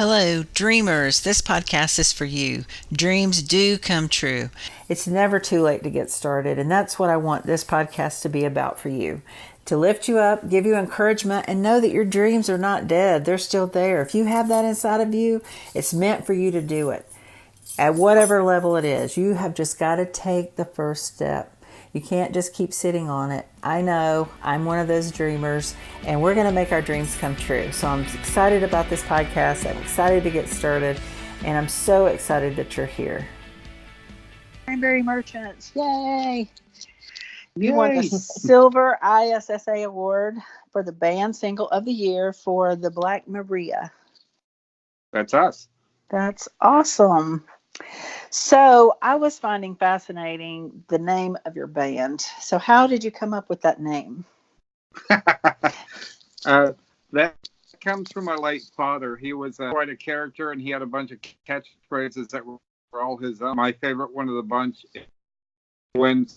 Hello, dreamers. This podcast is for you. Dreams do come true. It's never too late to get started, and that's what I want this podcast to be about for you. To lift you up, give you encouragement, and know that your dreams are not dead. They're still there. If you have that inside of you, it's meant for you to do it. At whatever level it is, you have just got to take the first step. You can't just keep sitting on it. I know I'm one of those dreamers, and we're going to make our dreams come true. So I'm excited about this podcast. I'm excited to get started, and I'm so excited that you're here. Cranberry Merchants, yay! You won the Silver ISSA Award for the Band Single of the Year for the Black Mariah. That's us. That's awesome. So I was finding fascinating the name of your band. So how did you come up with that name? That comes from my late father. He was quite a character, and he had a bunch of catchphrases that were all his own. My favorite one of the bunch, when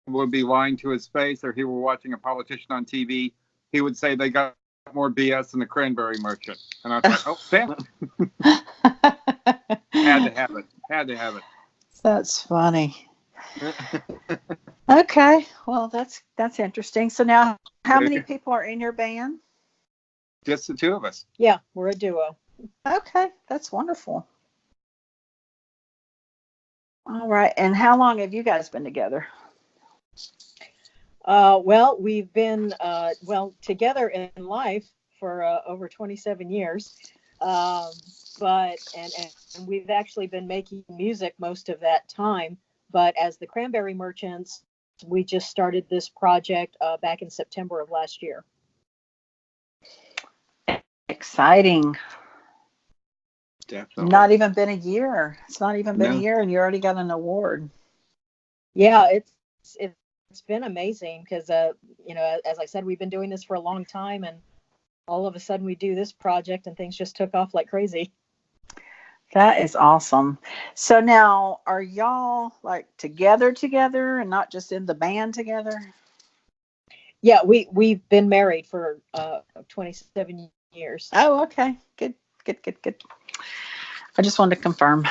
would be lying to his face, or he were watching a politician on TV, he would say they got more BS than the Cranberry Merchant. And I thought, oh, damn it. Had to have it. That's funny. Okay, well, that's interesting. So now, how many people are in your band? Just the two of us. Yeah, we're a duo. Okay, that's wonderful. All right, and how long have you guys been together? Well, we've been together in life for over 27 years. But we've actually been making music most of that time. But as the Cranberry Merchants, we just started this project back in September of last year. Exciting. Definitely. Not even been a year. It's not even been a year, and you already got an award. Yeah, it's been amazing because as I said, we've been doing this for a long time, and all of a sudden we do this project and things just took off like crazy. That is awesome. So now, are y'all like together and not just in the band together? Yeah, we've been married for 27 years. Oh, okay. Good. I just wanted to confirm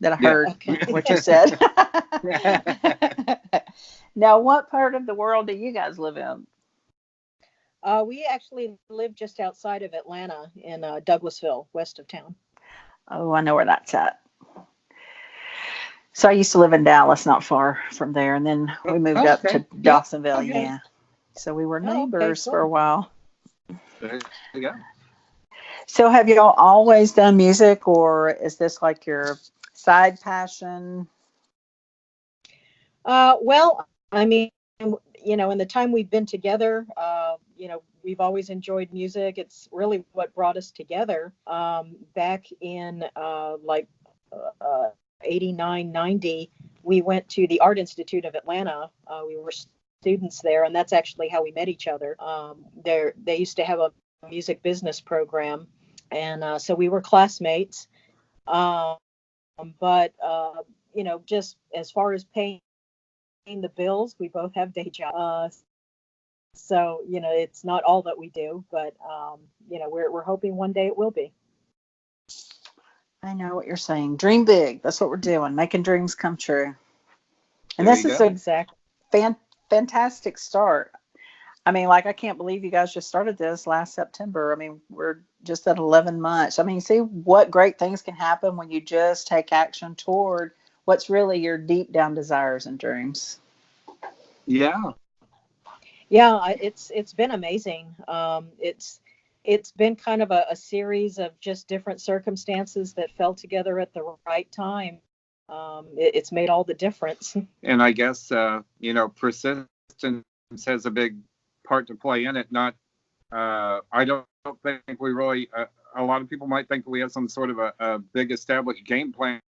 that I heard what you said. Now, what part of the world do you guys live in? We actually live just outside of Atlanta in Douglasville, west of town. Oh, I know where that's at. So I used to live in Dallas, not far from there, and then we moved up to Dawsonville. Okay. Yeah. So we were neighbors for a while. There you go. So have you all always done music, or is this like your side passion? Well, I mean, in the time we've been together, we've always enjoyed music. It's really what brought us together. Back in 89, 90, we went to the Art Institute of Atlanta. We were students there, and that's actually how we met each other. They used to have a music business program, and so we were classmates. But just as far as paying the bills, we both have day jobs. So, it's not all that we do, but, we're hoping one day it will be. I know what you're saying. Dream big. That's what we're doing. Making dreams come true. And this is a fantastic start. I mean, I can't believe you guys just started this last September. I mean, we're just at 11 months. I mean, see what great things can happen when you just take action toward what's really your deep down desires and dreams. Yeah. Yeah, it's been amazing. It's been kind of a series of just different circumstances that fell together at the right time. It's made all the difference. And I guess persistence has a big part to play in it. Not, I don't think we really. A lot of people might think that we have some sort of a big established game plan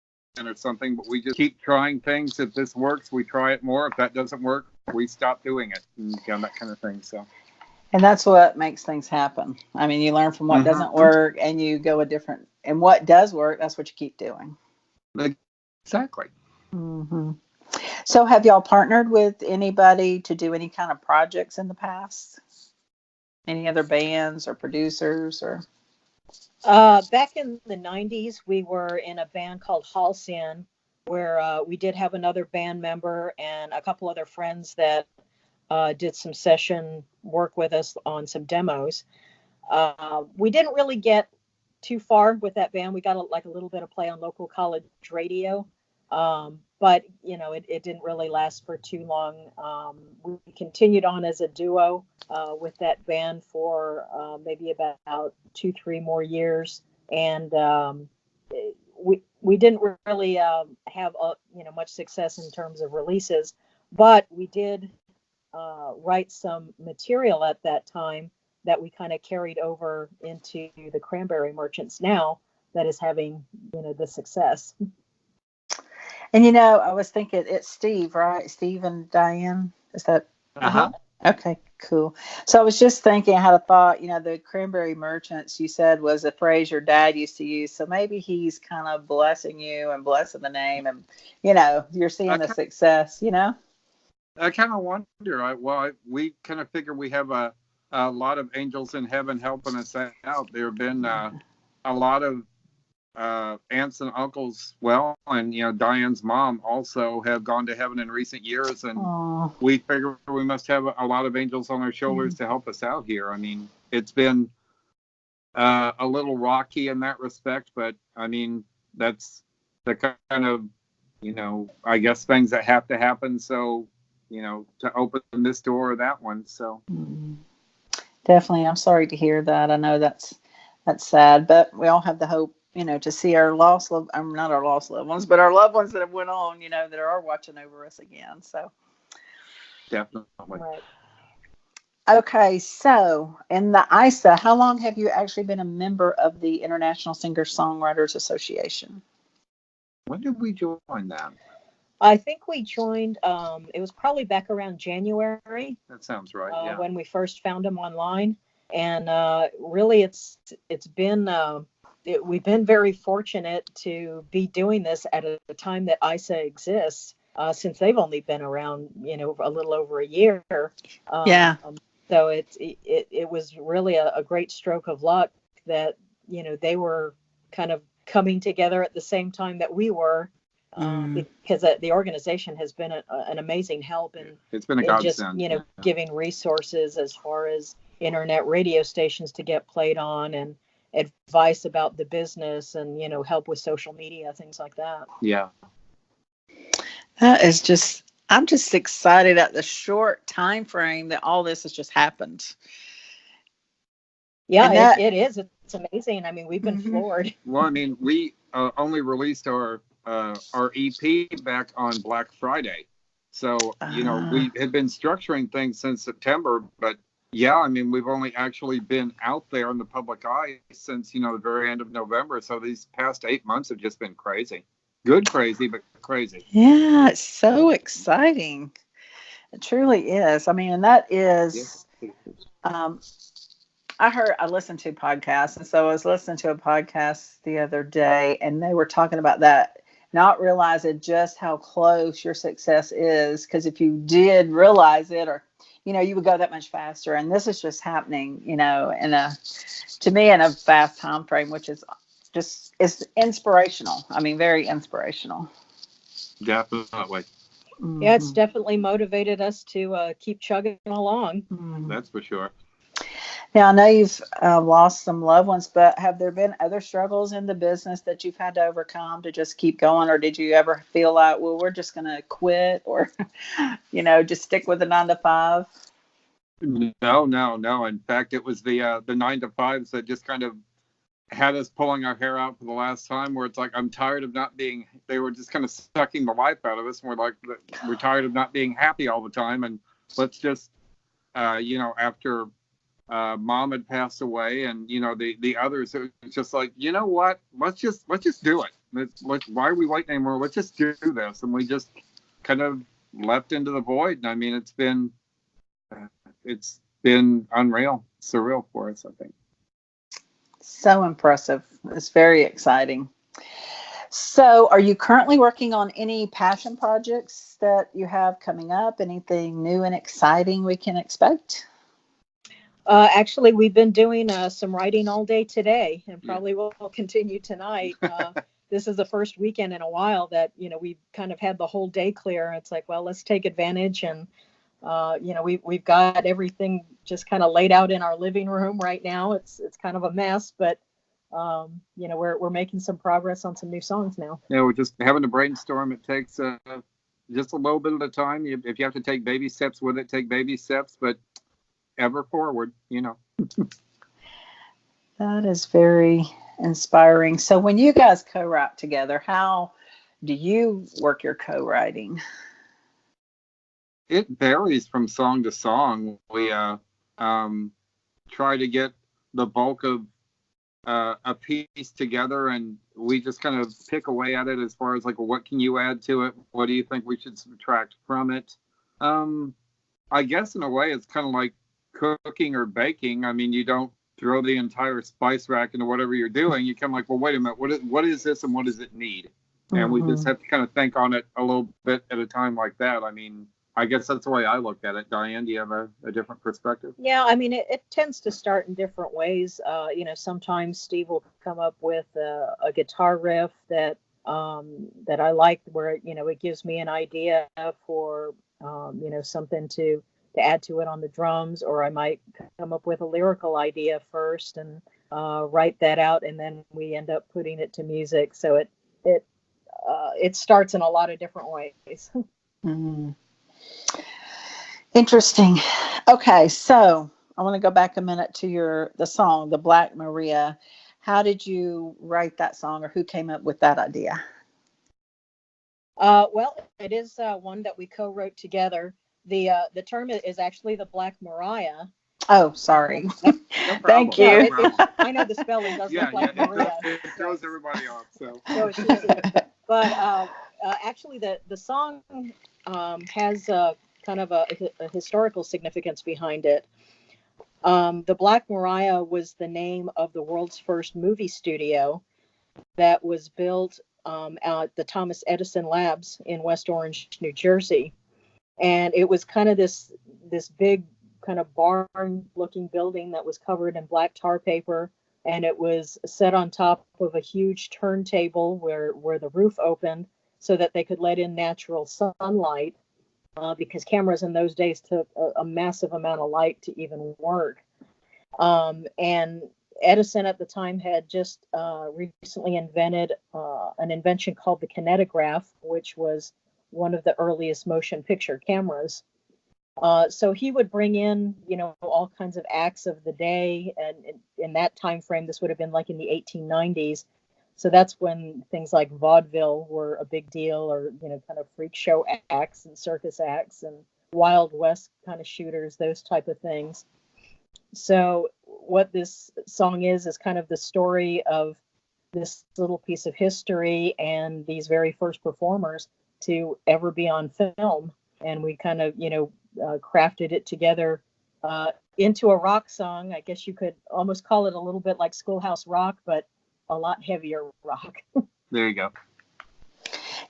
or something, but we just keep trying things. If this works, we try it more. If that doesn't work, we stop doing it, and that kind of thing. So, and that's what makes things happen. I mean, you learn from what doesn't work, and you go a different. And what does work, that's what you keep doing. Exactly. Mm-hmm. So, have y'all partnered with anybody to do any kind of projects in the past? Any other bands or producers or? Back in the 90s, we were in a band called Halcyon, where we did have another band member and a couple other friends that did some session work with us on some demos. We didn't really get too far with that band. We got a little bit of play on local college radio, but it didn't really last for too long. We continued on as a duo with that band for maybe about 2-3 more years, and we didn't really have much success in terms of releases, but we did write some material at that time that we kind of carried over into the Cranberry Merchants now, that is having the success. And I was thinking it's Steve, right? Steve and Diane. Is that? Uh-huh. Okay, cool. So I was just thinking, I had a thought, the Cranberry Merchants, you said, was a phrase your dad used to use. So maybe he's kind of blessing you and blessing the name, and you're seeing the success, I kind of wonder. We kind of figure we have a lot of angels in heaven helping us out. There have been a lot of aunts and uncles, and Diane's mom also have gone to heaven in recent years, and Aww. we figure we must have a lot of angels on our shoulders to help us out here. I mean, it's been a little rocky in that respect, but I mean, that's the kind of I guess things that have to happen. So to open this door or that one. So definitely, I'm sorry to hear that. I know that's sad, but we all have the hope, to see our not our lost loved ones, but our loved ones that have went on, that are watching over us again. So definitely. Right. Okay, so in the ISA, how long have you actually been a member of the International Singer-Songwriters Association? When did we join that? I think we joined, it was probably back around January. That sounds right, yeah. When we first found them online. And really, it's been, we've been very fortunate to be doing this at a time that ISA exists, since they've only been around, a little over a year. Yeah. So it was really a great stroke of luck that, they were kind of coming together at the same time that we were. Because the organization has been an amazing help in it's been a godsend, just giving resources as far as internet radio stations to get played on, and advice about the business, and help with social media, things like that. Yeah, that is just, I'm just excited at the short time frame that all this has just happened. Yeah, it is. It's amazing. I mean, we've been floored. Well, I mean, we only released our EP back on Black Friday. So, we had been structuring things since September, but yeah, I mean, we've only actually been out there in the public eye since, the very end of November. So these past 8 months have just been crazy. Good crazy, but crazy. Yeah, it's so exciting. It truly is. I mean, and that is, I listened to podcasts, and so I was listening to a podcast the other day, and they were talking about that, not realizing just how close your success is, because if you did realize it, or you would go that much faster. And this is just happening, to me, in a fast time frame, which is just, it's inspirational. I mean, very inspirational. Definitely. Yeah, it's definitely motivated us to keep chugging along. That's for sure. Now, I know you've lost some loved ones, but have there been other struggles in the business that you've had to overcome to just keep going? Or did you ever feel like, well, we're just going to quit, or, just stick with the 9 to 5? No. In fact, it was the 9 to 5s that just kind of had us pulling our hair out for the last time, where it's like, I'm tired of not being, they were just kind of sucking the life out of us. And we're like, we're tired of not being happy all the time. And let's just, after Mom had passed away, and the others, it was just like, you know what, let's just do it. Why are we waiting anymore? Let's just do this. And we just kind of leapt into the void. And I mean, it's been unreal, surreal for us, I think. So impressive. It's very exciting. So are you currently working on any passion projects that you have coming up? Anything new and exciting we can expect? Actually, we've been doing some writing all day today, and probably will continue tonight. This is the first weekend in a while that we've kind of had the whole day clear. It's like, well, let's take advantage, and we've got everything just kind of laid out in our living room right now. It's kind of a mess, but we're making some progress on some new songs now. Yeah, we're just having to brainstorm. It takes just a little bit at a time. If you have to take baby steps with it, take baby steps, but ever forward, That is very inspiring. So when you guys co-write together, how do you work your co-writing? It varies from song to song. We try to get the bulk of a piece together, and we just kind of pick away at it as far as like, what can you add to it? What do you think we should subtract from it? I guess in a way it's kind of like cooking or baking. I mean, you don't throw the entire spice rack into whatever you're doing. You kind of like, well, wait a minute, what is this and what does it need? And we just have to kind of think on it a little bit at a time like that. I mean, I guess that's the way I look at it. Diane, do you have a different perspective? Yeah, I mean, it tends to start in different ways. Sometimes Steve will come up with a guitar riff that I like, where it gives me an idea for something to add to it on the drums, or I might come up with a lyrical idea first and write that out, and then we end up putting it to music. So it starts in a lot of different ways. Mm. Interesting. Okay, so I want to go back a minute to the song, the Black Maria. How did you write that song, or who came up with that idea? Well, it is one that we co-wrote together. The term is actually the Black Mariah. Oh, sorry. No Thank you. I know the spelling does look like Maria. It throws everybody off. So it's easy. But actually, the song has kind of a historical significance behind it. The Black Mariah was the name of the world's first movie studio that was built at the Thomas Edison Labs in West Orange, New Jersey. And it was kind of this big kind of barn-looking building that was covered in black tar paper, and it was set on top of a huge turntable where the roof opened so that they could let in natural sunlight, because cameras in those days took a massive amount of light to even work. And Edison at the time had just recently invented an invention called the kinetograph, which was one of the earliest motion picture cameras. So he would bring in, all kinds of acts of the day, and in that time frame, this would have been like in the 1890s. So that's when things like vaudeville were a big deal, or kind of freak show acts and circus acts and Wild West kind of shooters, those type of things. So what this song is kind of the story of this little piece of history and these very first performers to ever be on film. And we kind of, crafted it together into a rock song. I guess you could almost call it a little bit like Schoolhouse Rock, but a lot heavier rock. There you go.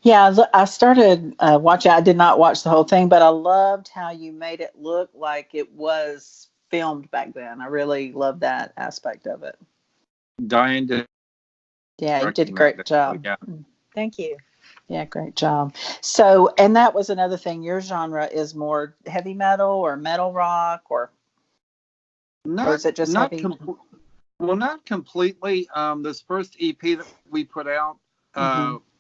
Yeah, I started watching. I did not watch the whole thing, but I loved how you made it look like it was filmed back then. I really loved that aspect of it. Diane did. Yeah, you did a great job. Yeah. Thank you. Yeah, great job. So, and that was another thing. Your genre is more heavy metal or metal rock, or is it just heavy? Well, not completely. This first EP that we put out,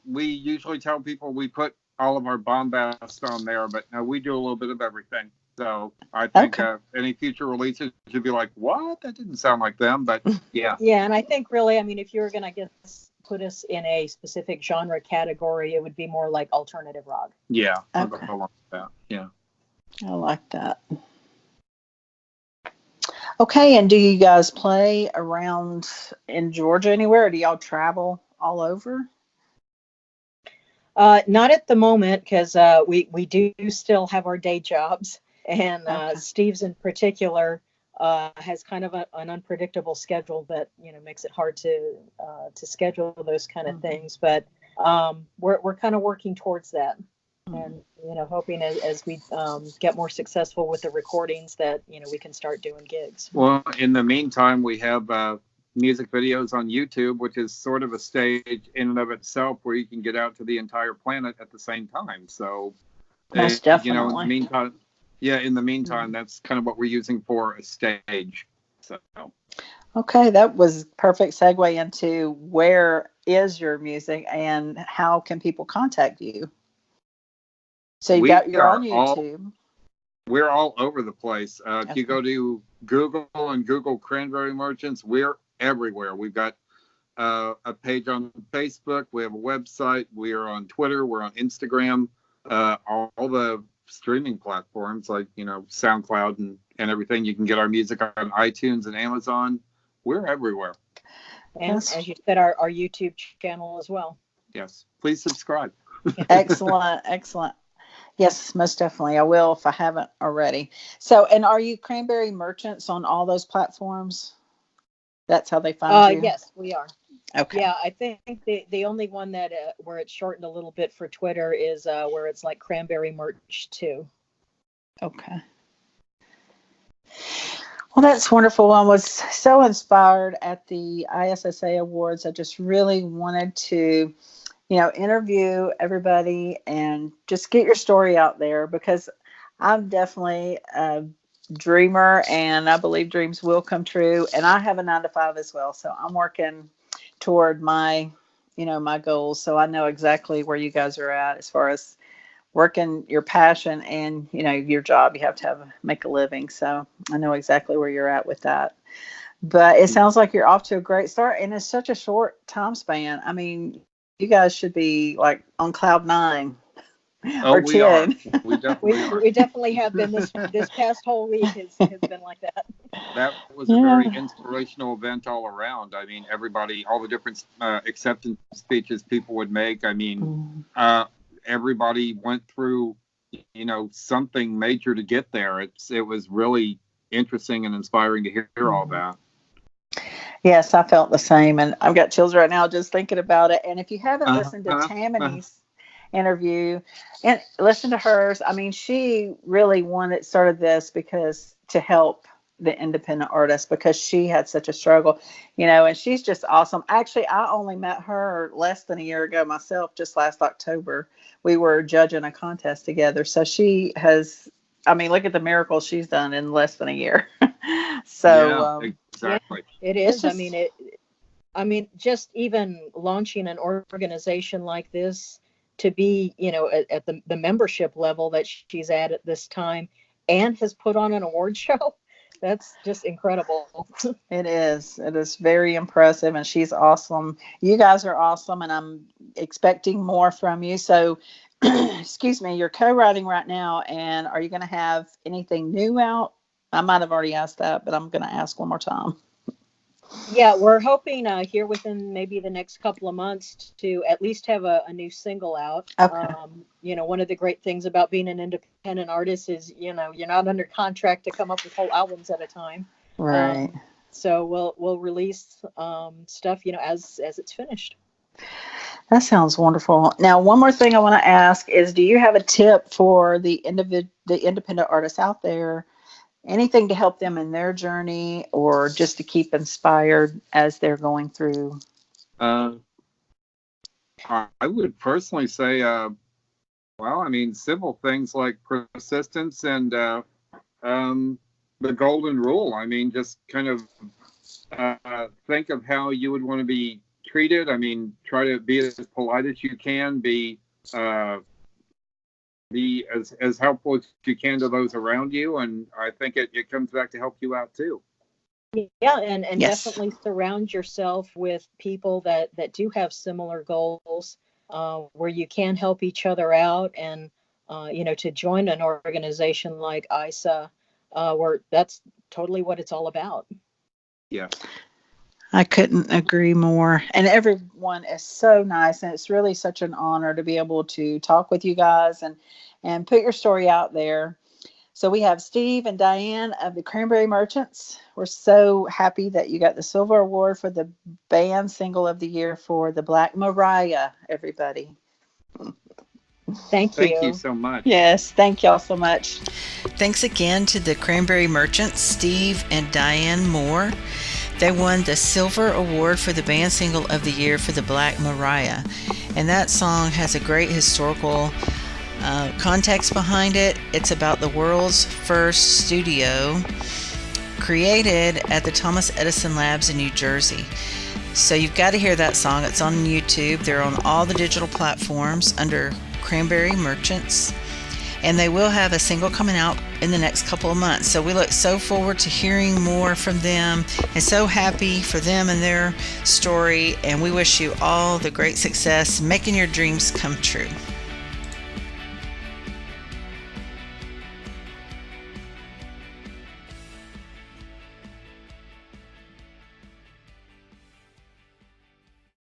we usually tell people we put all of our bombast on there, but no, we do a little bit of everything. So I think any future releases should be like, what? That didn't sound like them, but yeah. Yeah, and I think really, I mean, if you were going to put us in a specific genre category, it would be more like alternative rock. Yeah. Okay. I like that. Yeah. I like that. Okay, and do you guys play around in Georgia anywhere, or do y'all travel all over? Not at the moment, because we do still have our day jobs, and Steve's in particular has kind of an unpredictable schedule that makes it hard to schedule those kind of things. But we're kind of working towards that. And hoping as we get more successful with the recordings that we can start doing gigs. Well, in the meantime, we have music videos on YouTube, which is sort of a stage in and of itself where you can get out to the entire planet at the same time. So, Most in the definitely. meantime, that's kind of what we're using for a stage. So, Okay, that was perfect segue into where is your music and how can people contact you? So you're on YouTube. We're all over the place. If you Okay. go to Google and Google Cranberry Merchants, we're everywhere. We've got a page on Facebook. We have a website. We are on Twitter. We're on Instagram. All the streaming platforms like SoundCloud and everything. You can get our music on iTunes and Amazon. We're everywhere. And as you said, our YouTube channel as well. Yes. Please subscribe. Excellent. Excellent. Yes, most definitely. I will if I haven't already. So, and are you Cranberry Merchants on all those platforms? That's how they find you? Yes, we are. Okay. Yeah, I think the only one that where it's shortened a little bit for Twitter is where it's like Cranberry Merch 2. Okay. Well, that's wonderful. I was so inspired at the ISSA Awards. I just really wanted to, interview everybody and just get your story out there because I'm definitely a dreamer and I believe dreams will come true. And I have a 9-to-5 as well. So I'm working toward my goals. So I know exactly where you guys are at as far as working your passion and your job. You have to make a living, so I know exactly where you're at with that. But it sounds like you're off to a great start, and it's such a short time span. I mean, you guys should be like on cloud 9 or we 10. We definitely have been. This past whole week has been like that. That was a very inspirational event all around. I mean, everybody, all the different acceptance speeches people would make. I mean, everybody went through, something major to get there. It was really interesting and inspiring to hear all that. Yes, I felt the same, and I've got chills right now just thinking about it. And if you haven't listened to Tammany's interview and listen to hers, I mean, she really started this because to help the independent artists because she had such a struggle, and she's just awesome. Actually, I only met her less than a year ago myself, just last October. We were judging a contest together. So she has, look at the miracles she's done in less than a year. So exactly. Yeah, it is. Just even launching an organization like this to be, at the membership level that she's at this time and has put on an award show. That's just incredible. It is. It is very impressive, and she's awesome. You guys are awesome, and I'm expecting more from you. So, excuse me, you're co-writing right now, and are you going to have anything new out? I might have already asked that, but I'm going to ask one more time. Yeah, we're hoping here within maybe the next couple of months to at least have a new single out. Okay. One of the great things about being an independent artist is, you're not under contract to come up with whole albums at a time. Right. So we'll release stuff, as it's finished. That sounds wonderful. Now, one more thing I want to ask is, do you have a tip for the independent artists out there? Anything to help them in their journey or just to keep inspired as they're going through? I would personally say, simple things like persistence and the golden rule. I mean, just kind of think of how you would want to be treated. I mean, try to be as polite as you can, be as helpful as you can to those around you, and I think it comes back to help you out too. Yeah, and Yes. Definitely surround yourself with people that do have similar goals, where you can help each other out, and to join an organization like ISA, where that's totally what it's all about. Yeah. I couldn't agree more. And everyone is so nice. And it's really such an honor to be able to talk with you guys and put your story out there. So we have Steve and Diane of the Cranberry Merchants. We're so happy that you got the Silver Award for the band single of the year for the Black Mariah, everybody. Thank you. Thank you so much. Yes, thank y'all so much. Thanks again to the Cranberry Merchants, Steve and Diane Moore. They won the Silver Award for the Band Single of the Year for the Black Mariah. And that song has a great historical context behind it. It's about the world's first studio created at the Thomas Edison Labs in New Jersey. So you've got to hear that song. It's on YouTube. They're on all the digital platforms under Cranberry Merchants. And they will have a single coming out in the next couple of months. So we look so forward to hearing more from them and so happy for them and their story. And we wish you all the great success making your dreams come true.